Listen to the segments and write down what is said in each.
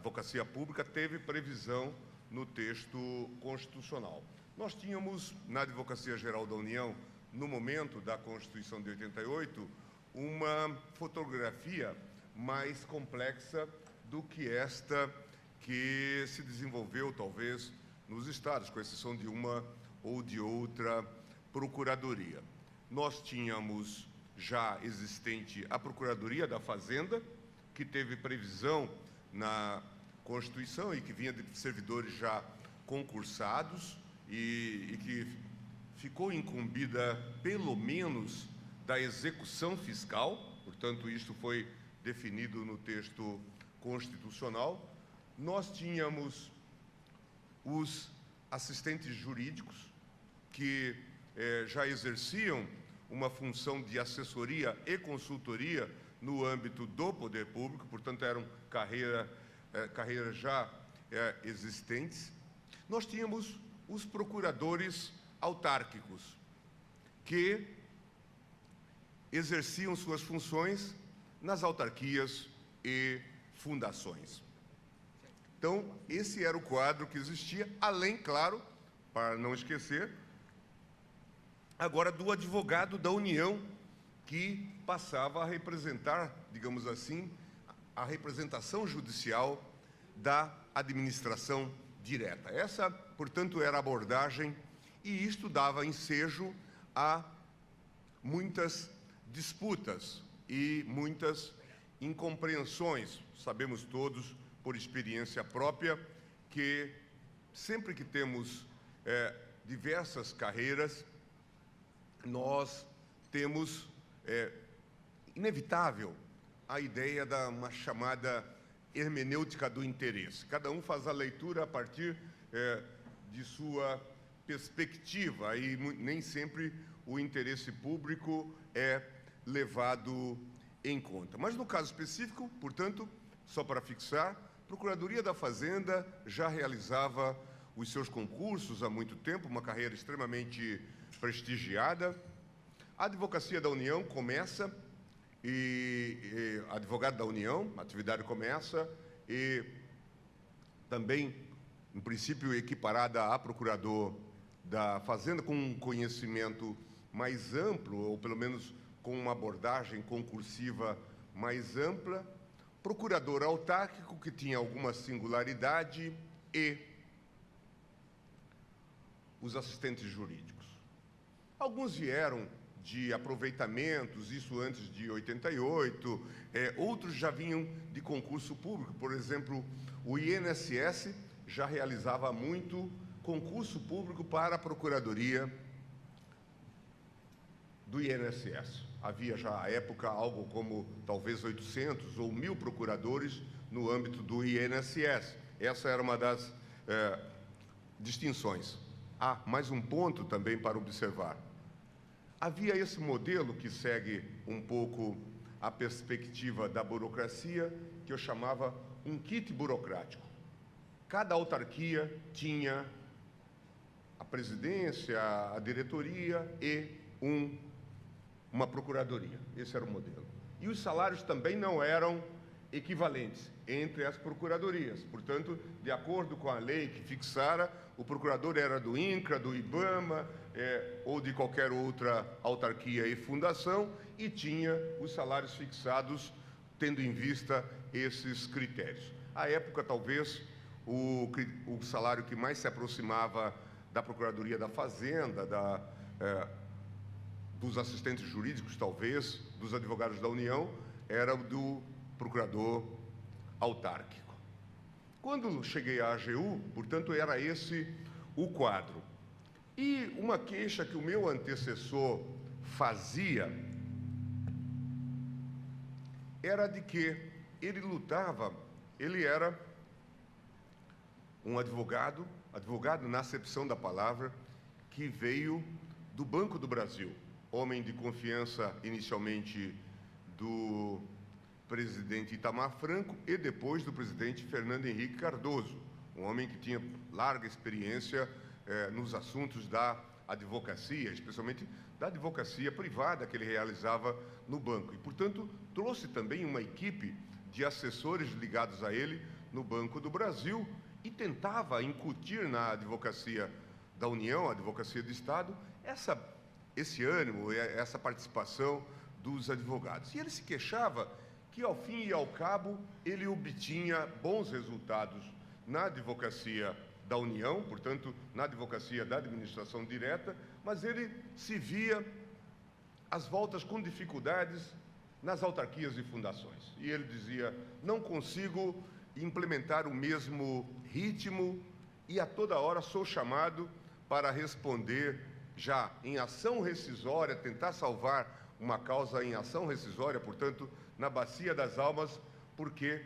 advocacia pública teve previsão no texto constitucional. Nós tínhamos, na Advocacia Geral da União, no momento da Constituição de 88, uma fotografia mais complexa do que esta que se desenvolveu, talvez, nos estados, com exceção de uma ou de outra procuradoria. Nós tínhamos já existente a Procuradoria da Fazenda, que teve previsão na Constituição e que vinha de servidores já concursados e que ficou incumbida, pelo menos, da execução fiscal, portanto, isto foi definido no texto constitucional. Nós tínhamos os assistentes jurídicos, que já exerciam uma função de assessoria e consultoria no âmbito do poder público, portanto, eram carreiras já existentes. Nós tínhamos os procuradores autárquicos, que exerciam suas funções nas autarquias e fundações. Então, esse era o quadro que existia, além, claro, para não esquecer, agora do advogado da União, que passava a representar, digamos assim, a representação judicial da administração direta. Essa, portanto, era a abordagem, e isto dava ensejo a muitas disputas e muitas incompreensões. Sabemos todos, por experiência própria, que sempre que temos diversas carreiras, nós temos, inevitável, a ideia da uma chamada hermenêutica do interesse. Cada um faz a leitura a partir de sua perspectiva e nem sempre o interesse público é levado em conta. Mas no caso específico, portanto, só para fixar, a Procuradoria da Fazenda já realizava os seus concursos há muito tempo, uma carreira extremamente prestigiada. A Advocacia da União começa, e advogado da União, a atividade começa, e também, em princípio, equiparada a procurador da Fazenda, com um conhecimento mais amplo, ou pelo menos com uma abordagem concursiva mais ampla, procurador autárquico, que tinha alguma singularidade, e os assistentes jurídicos. Alguns vieram de aproveitamentos, isso antes de 88, outros já vinham de concurso público. Por exemplo, o INSS já realizava muito concurso público para a Procuradoria do INSS. Havia já, à época, algo como talvez 800 ou 1.000 procuradores no âmbito do INSS. Essa era uma das distinções. Há mais um ponto também para observar. Havia esse modelo que segue um pouco a perspectiva da burocracia, que eu chamava um kit burocrático. Cada autarquia tinha a presidência, a diretoria e uma procuradoria. Esse era o modelo. E os salários também não eram equivalentes entre as procuradorias. Portanto, de acordo com a lei que fixara, o procurador era do INCRA, do IBAMA, ou de qualquer outra autarquia e fundação, e tinha os salários fixados tendo em vista esses critérios. À época, talvez, o salário que mais se aproximava da Procuradoria da Fazenda, dos assistentes jurídicos, talvez, dos advogados da União, era o do procurador autárquico. Quando cheguei à AGU, portanto, era esse o quadro. E uma queixa que o meu antecessor fazia era de que ele lutava, ele era um advogado na acepção da palavra, que veio do Banco do Brasil, homem de confiança inicialmente do presidente Itamar Franco e depois do presidente Fernando Henrique Cardoso, um homem que tinha larga experiência nos assuntos da advocacia, especialmente da advocacia privada que ele realizava no banco. E, portanto, trouxe também uma equipe de assessores ligados a ele no Banco do Brasil e tentava incutir na advocacia da União, a advocacia do Estado, esse ânimo, essa participação dos advogados. E ele se queixava que, ao fim e ao cabo, ele obtinha bons resultados na advocacia da União, portanto, na advocacia da administração direta, mas ele se via às voltas com dificuldades nas autarquias e fundações. E ele dizia: não consigo implementar o mesmo ritmo e a toda hora sou chamado para responder já em ação rescisória, tentar salvar uma causa em ação rescisória, portanto, na bacia das almas, porque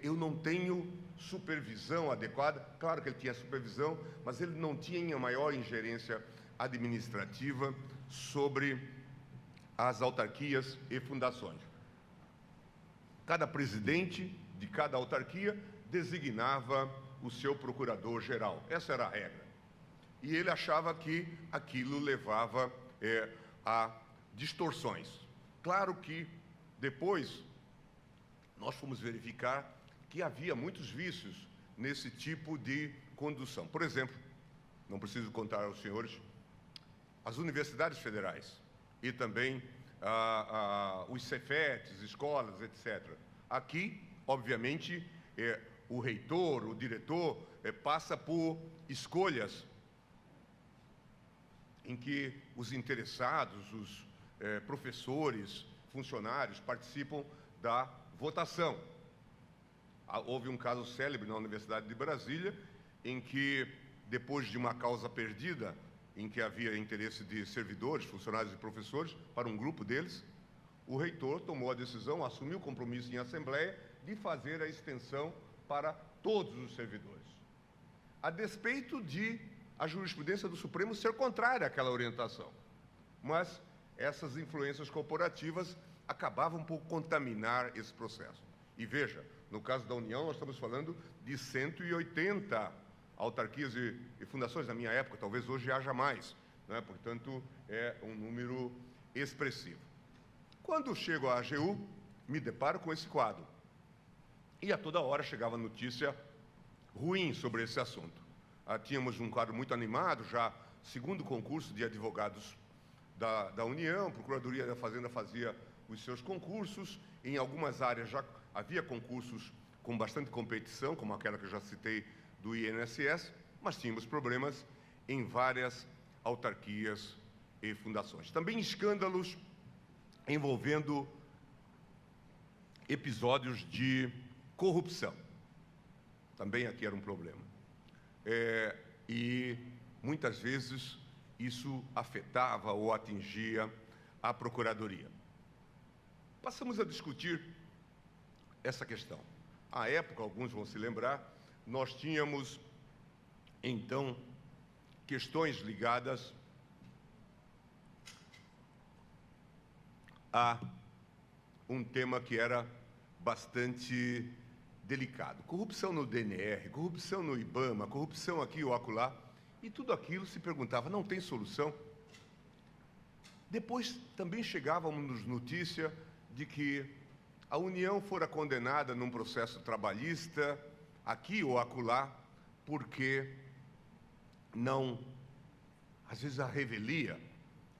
eu não tenho supervisão adequada. Claro que ele tinha supervisão, mas ele não tinha maior ingerência administrativa sobre as autarquias e fundações. Cada presidente de cada autarquia designava o seu procurador-geral. Essa era a regra. E ele achava que aquilo levava a distorções. Claro que depois nós fomos verificar que havia muitos vícios nesse tipo de condução. Por exemplo, não preciso contar aos senhores, as universidades federais e também os Cefetes, escolas, etc. Aqui, obviamente, o reitor, o diretor, passa por escolhas em que os interessados, os professores, funcionários participam da votação. Houve um caso célebre na Universidade de Brasília, em que, depois de uma causa perdida, em que havia interesse de servidores, funcionários e professores, para um grupo deles, o reitor tomou a decisão, assumiu o compromisso em assembleia de fazer a extensão para todos os servidores, a despeito de a jurisprudência do Supremo ser contrária àquela orientação. Mas essas influências corporativas acabavam por contaminar esse processo. E veja, no caso da União, nós estamos falando de 180 autarquias e fundações. Na minha época, talvez hoje haja mais, né? Portanto, é um número expressivo. Quando chego à AGU, me deparo com esse quadro. E a toda hora chegava notícia ruim sobre esse assunto. Tínhamos um quadro muito animado, já segundo concurso de advogados da União, a Procuradoria da Fazenda fazia os seus concursos, em algumas áreas já havia concursos com bastante competição, como aquela que eu já citei do INSS, mas tínhamos problemas em várias autarquias e fundações. Também escândalos envolvendo episódios de corrupção. Também aqui era um problema. E muitas vezes isso afetava ou atingia a Procuradoria. Passamos a discutir essa questão. À época, alguns vão se lembrar, nós tínhamos, então, questões ligadas a um tema que era bastante delicado. Corrupção no DNR, corrupção no IBAMA, corrupção aqui ou acolá, e tudo aquilo se perguntava, não tem solução? Depois também chegávamos notícia de que a União fora condenada num processo trabalhista, aqui ou acolá, porque não, às vezes a revelia,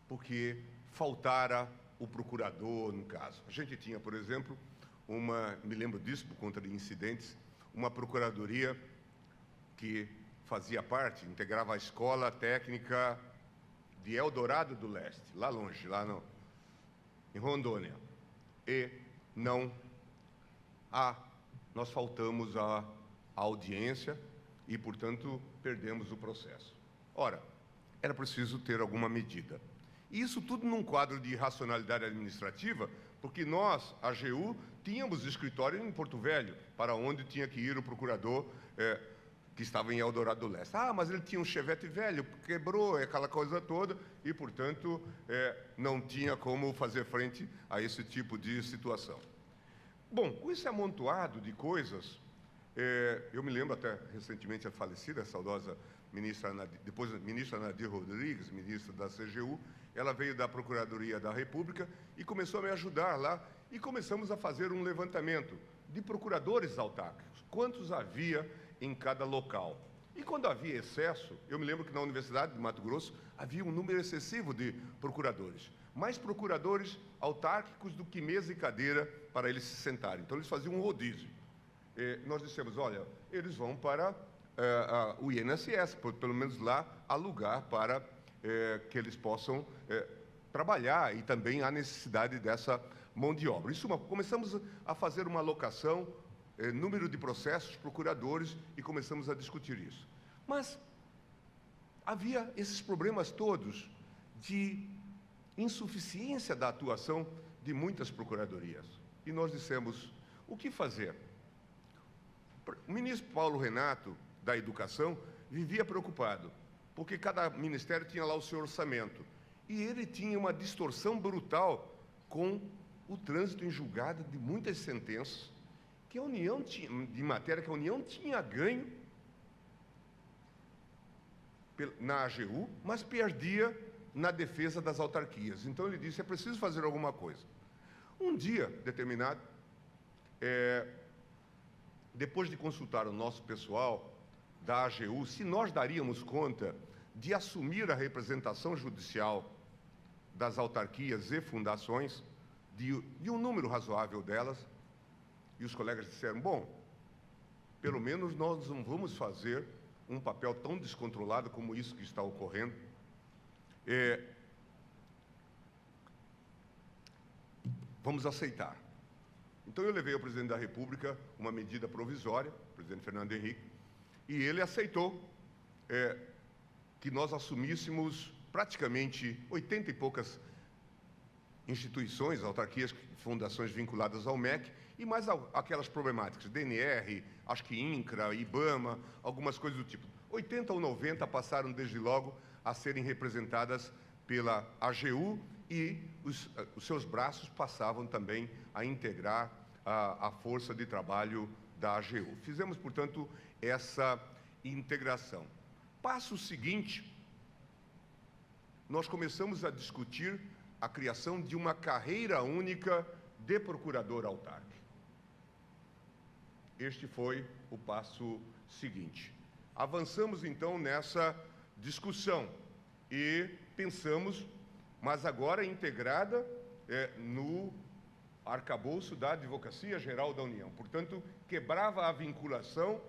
porque faltara o procurador, no caso. A gente tinha, por exemplo, me lembro disso por conta de incidentes, uma procuradoria que fazia parte, integrava a escola técnica de Eldorado do Leste, lá longe, em Rondônia. E nós faltamos à audiência e, portanto, perdemos o processo. Ora, era preciso ter alguma medida. E isso tudo num quadro de irracionalidade administrativa, porque nós, a AGU, tínhamos escritório em Porto Velho, para onde tinha que ir o procurador que estava em Eldorado do Leste. Mas ele tinha um Chevette velho, quebrou, aquela coisa toda, e, portanto, não tinha como fazer frente a esse tipo de situação. Bom, com esse amontoado de coisas, eu me lembro até recentemente a falecida, a saudosa ministra, depois ministra Nadir Rodrigues, ministra da CGU, ela veio da Procuradoria da República e começou a me ajudar lá, e começamos a fazer um levantamento de procuradores autárquicos, quantos havia em cada local. E quando havia excesso, eu me lembro que na Universidade de Mato Grosso havia um número excessivo de procuradores, mais procuradores autárquicos do que mesa e cadeira para eles se sentarem. Então, eles faziam um rodízio. Nós dissemos, olha, eles vão para o INSS, pelo menos lá há lugar para que eles possam trabalhar, e também há necessidade dessa mão de obra. Isso, começamos a fazer uma alocação, número de processos, procuradores, e começamos a discutir isso. Mas havia esses problemas todos de insuficiência da atuação de muitas procuradorias. E nós dissemos, o que fazer? O ministro Paulo Renato, da Educação, vivia preocupado, porque cada ministério tinha lá o seu orçamento. E ele tinha uma distorção brutal com o trânsito em julgado de muitas sentenças que a União tinha, de matéria que a União tinha ganho na AGU, mas perdia na defesa das autarquias. Então ele disse, é preciso fazer alguma coisa. Um dia determinado, depois de consultar o nosso pessoal da AGU, se nós daríamos conta de assumir a representação judicial das autarquias e fundações, de um número razoável delas, e os colegas disseram, bom, pelo menos nós não vamos fazer um papel tão descontrolado como isso que está ocorrendo. Vamos aceitar. Então, eu levei ao presidente da República uma medida provisória, o presidente Fernando Henrique, e ele aceitou que nós assumíssemos praticamente 80 e poucas instituições, autarquias, fundações vinculadas ao MEC, e mais aquelas problemáticas, DNR, acho que INCRA, IBAMA, algumas coisas do tipo. 80 ou 90 passaram desde logo a serem representadas pela AGU, e os seus braços passavam também a integrar a força de trabalho da AGU. Fizemos, portanto, essa integração. Passo seguinte, nós começamos a discutir a criação de uma carreira única de procurador autárquico. Este foi o passo seguinte. Avançamos, então, nessa discussão e pensamos, mas agora integrada no arcabouço da Advocacia Geral da União. Portanto, quebrava a vinculação,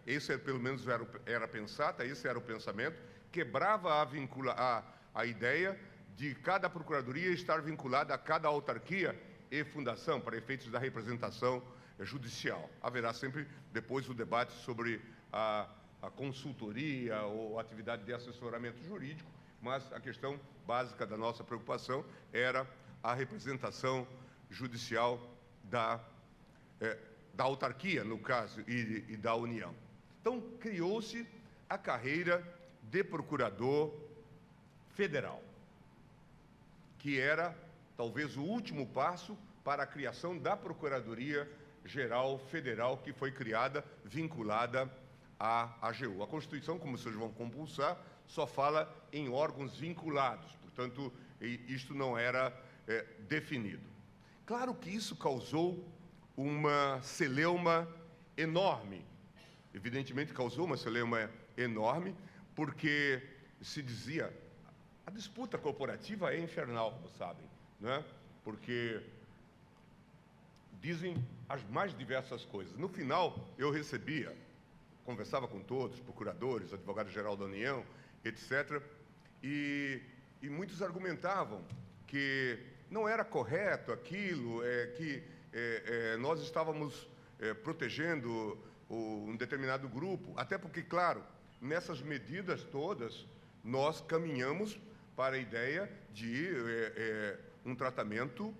esse pelo menos era pensata, esse era o pensamento, quebrava a ideia de cada procuradoria estar vinculada a cada autarquia e fundação, para efeitos da representação judicial. Haverá sempre depois o debate sobre a consultoria ou atividade de assessoramento jurídico, mas a questão básica da nossa preocupação era a representação judicial da autarquia, no caso, e da União. Então, criou-se a carreira de procurador federal, que era, talvez, o último passo para a criação da Procuradoria-Geral Federal, que foi criada, vinculada à AGU. A Constituição, como vocês vão compulsar, só fala em órgãos vinculados, portanto, isto não era definido. Claro que isso causou uma celeuma enorme, evidentemente causou uma celeuma enorme, porque se dizia, a disputa corporativa é infernal, como sabem, né? Porque dizem as mais diversas coisas. No final, eu recebia, conversava com todos, procuradores, advogado-geral da União, etc., e muitos argumentavam que não era correto aquilo, que nós estávamos protegendo um determinado grupo, até porque, claro, nessas medidas todas, nós caminhamos para a ideia de um tratamento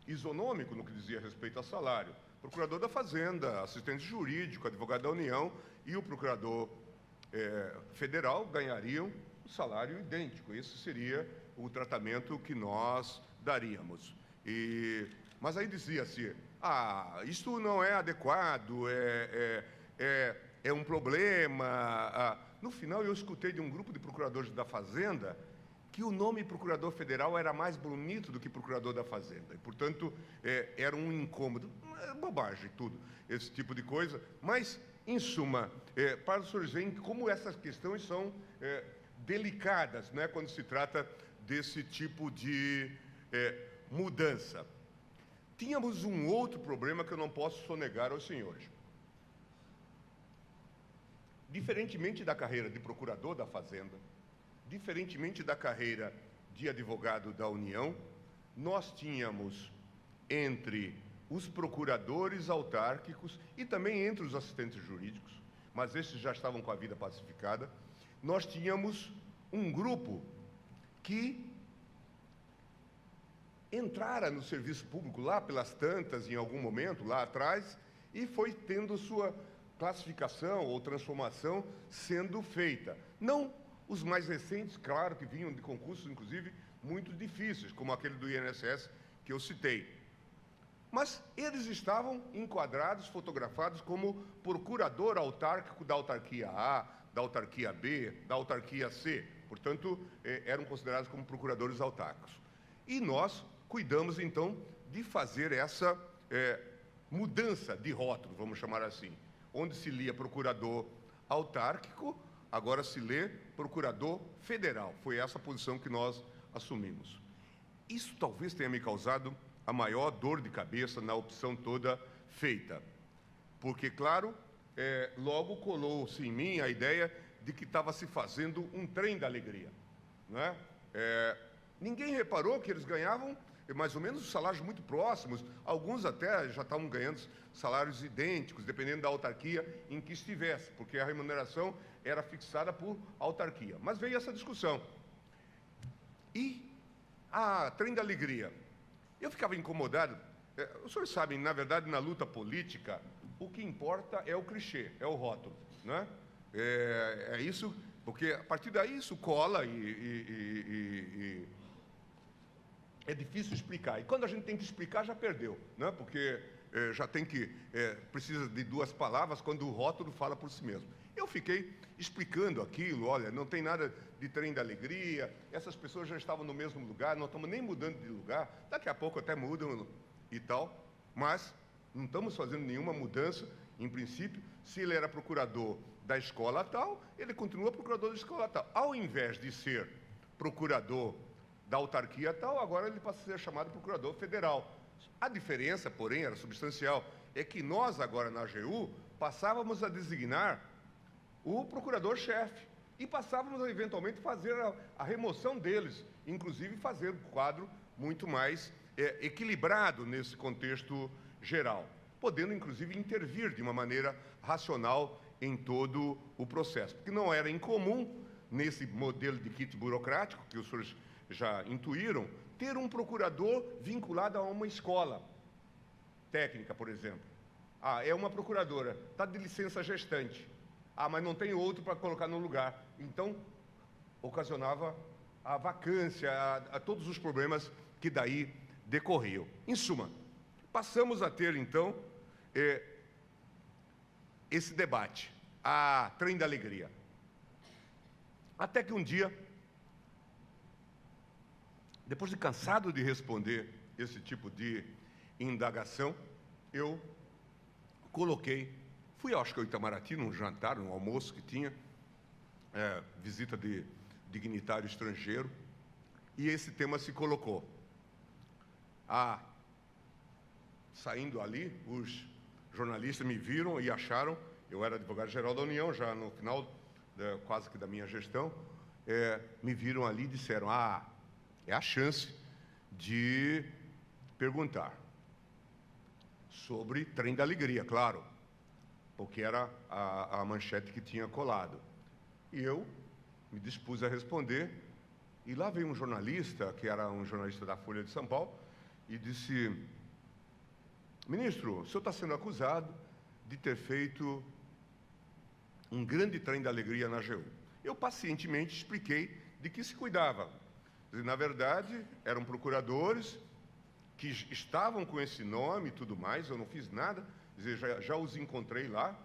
isonômico no que dizia respeito a salário. Procurador da Fazenda, assistente jurídico, advogado da União e o procurador federal ganhariam um salário idêntico. Esse seria o tratamento que nós daríamos. Mas aí dizia-se, isto não é adequado, é um problema. No final, eu escutei de um grupo de procuradores da Fazenda que o nome Procurador Federal era mais bonito do que Procurador da Fazenda. E, portanto, era um incômodo. Bobagem, tudo, esse tipo de coisa. Mas, em suma, para os senhores verem como essas questões são delicadas, né, quando se trata desse tipo de mudança. Tínhamos um outro problema que eu não posso sonegar aos senhores. Diferentemente da carreira de procurador da Fazenda, diferentemente da carreira de advogado da União, nós tínhamos entre os procuradores autárquicos e também entre os assistentes jurídicos, mas esses já estavam com a vida pacificada, nós tínhamos um grupo que entrara no serviço público lá pelas tantas, em algum momento, lá atrás, e foi tendo sua classificação ou transformação sendo feita. Não os mais recentes, claro, que vinham de concursos, inclusive, muito difíceis, como aquele do INSS que eu citei. Mas eles estavam enquadrados, fotografados como procurador autárquico da autarquia A, da autarquia B, da autarquia C. Portanto, eram considerados como procuradores autárquicos. E nós cuidamos, então, de fazer essa mudança de rótulo, vamos chamar assim, onde se lia procurador autárquico, agora se lê procurador federal. Foi essa a posição que nós assumimos. Isso talvez tenha me causado a maior dor de cabeça na opção toda feita. Porque, claro, logo colou-se em mim a ideia de que estava se fazendo um trem da alegria, não é? Ninguém reparou que eles ganhavam mais ou menos salários muito próximos, alguns até já estavam ganhando salários idênticos, dependendo da autarquia em que estivesse, porque a remuneração era fixada por autarquia. Mas veio essa discussão. E trem da alegria. Eu ficava incomodado. Os senhores sabem, na verdade, na luta política, o que importa é o clichê, é o rótulo, né? É isso, porque a partir daí isso cola e é difícil explicar. E quando a gente tem que explicar, já perdeu, né? Porque já tem que... precisa de duas palavras quando o rótulo fala por si mesmo. Eu fiquei explicando aquilo, olha, não tem nada de trem da alegria, essas pessoas já estavam no mesmo lugar, não estamos nem mudando de lugar, daqui a pouco até mudam e tal, mas não estamos fazendo nenhuma mudança, em princípio. Se ele era procurador da escola tal, ele continua procurador da escola tal. Ao invés de ser procurador da autarquia tal, agora ele passa a ser chamado procurador federal. A diferença, porém, era substancial, é que nós agora na AGU passávamos a designar o procurador-chefe e passávamos a eventualmente fazer a remoção deles, inclusive fazer um quadro muito mais equilibrado nesse contexto geral, podendo inclusive intervir de uma maneira racional em todo o processo, porque não era incomum nesse modelo de kit burocrático que os senhores já intuíram, ter um procurador vinculado a uma escola técnica, por exemplo. É uma procuradora, está de licença gestante. Mas não tem outro para colocar no lugar. Então, ocasionava a vacância, a todos os problemas que daí decorriam. Em suma, passamos a ter, então, esse debate, a trem da alegria. Até que um dia, depois de cansado de responder esse tipo de indagação, eu coloquei, acho que ao Itamaraty, num jantar, num almoço que tinha, visita de dignitário estrangeiro, e esse tema se colocou. Saindo ali, os jornalistas me viram e acharam, eu era advogado-geral da União, já no final quase que da minha gestão, me viram ali e disseram, é a chance de perguntar sobre trem da alegria, claro, porque era a manchete que tinha colado. E eu me dispus a responder, e lá veio um jornalista, que era um jornalista da Folha de São Paulo, e disse, ministro, o senhor está sendo acusado de ter feito um grande trem da alegria na AGU. Eu pacientemente expliquei de que se cuidava. Na verdade, eram procuradores que estavam com esse nome e tudo mais, eu não fiz nada, já os encontrei lá,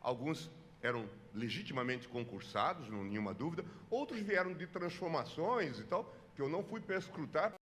alguns eram legitimamente concursados, não há nenhuma dúvida, outros vieram de transformações e tal, que eu não fui perscrutar.